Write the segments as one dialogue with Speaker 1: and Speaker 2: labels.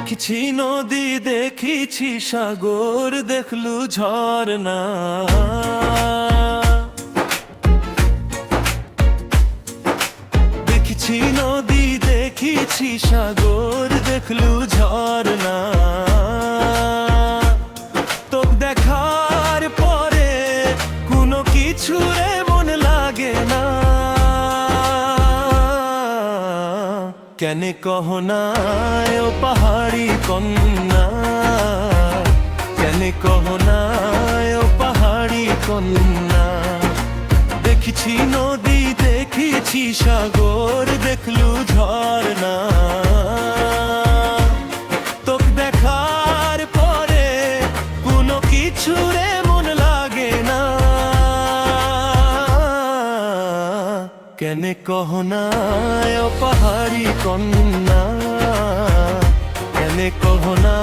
Speaker 1: দেখছি নদী দেখেছি সাগর দেখলু ঝরনা, দেখছি নদী দেখেছি সাগর দেখলু ঝরনা। তোকে দেখার পরে কোনো কিছু মন লাগে না, কেনে কহো না ও পাহাড়ি কন্যা, কেনে কহো না ও পাহাড়ি কন্যা। দেখেছি নদী দেখেছি সাগর দেখলু ঝরনা, তোকে দেখার পরে কোনো কিছু মন লাগে না, কেনে কহো না ও পাহাড়ি কন্যা, কেনে কহো না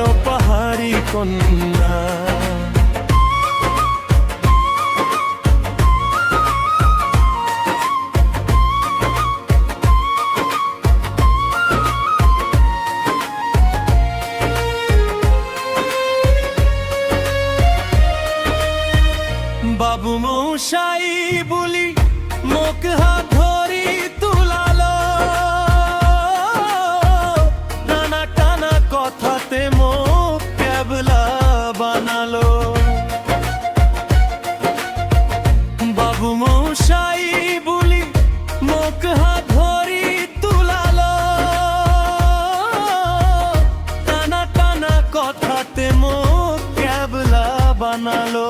Speaker 1: ও পাহাড়ি কন্যা। বাবু মশাই বলি মোক হাত ধরি তুলালো, নানা টানা কথাতে মোক ক্যাবলা বানালো। বাবু মশাই বলি মোক হাত ধরি তুলালো, টানা টানা কথাতে মোক ক্যাবলা বানালো।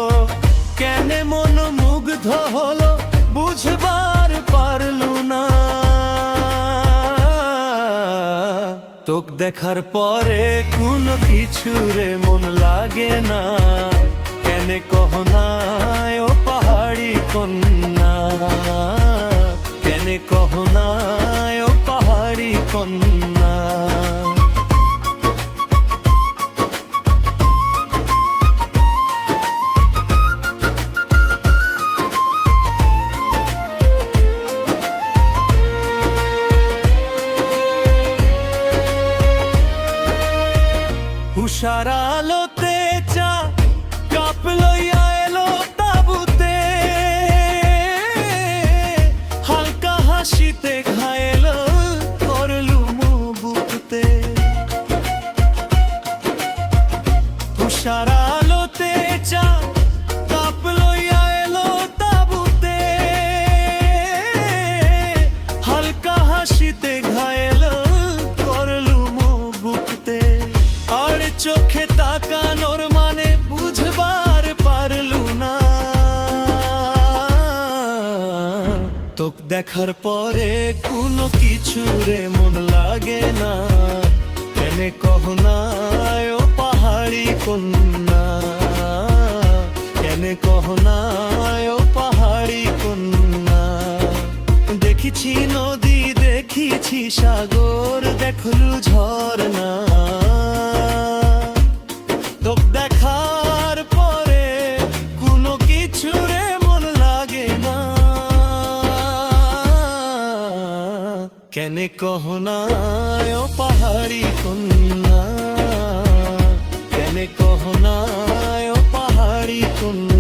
Speaker 1: কেনে মন মুগ্ধ হলো বুঝবার পারলু না, তোকে দেখার পরে কোনো কিছু মন লাগে না, কেনে কহো না ও পাহাড়ি কন্যা, কেনে কহো না ও পাহাড়ি কন্যা। উষার আলোতে চা কাপ লইয়া এলো তাবুতে, হালকা হাসিতে ঘায়েল করলু বুকতে। উষার আলোতে চা কাপ লইয়া এলো তাবুতে, হালকা হাসিতে ঘায়েল করলু বুকতে। আর চোখে তাকানোর মানে বুঝবার পারলু না, তোকে দেখার পরে কোনো কিছু মন লাগে না, কেনে কহো না ও পাহাড়ি কন্যা, কেনে কহো না ও পাহাড়ি কন্যা। দেখেছি নদী দেখেছি সাগর দেখলু ঝরনা, তোকে দেখার পরে কোনো কিছু মন লাগে না, কেনে কহো না ও পাহাড়ি কন্যা, কেনে কহো না ও পাহাড়ি কন্যা।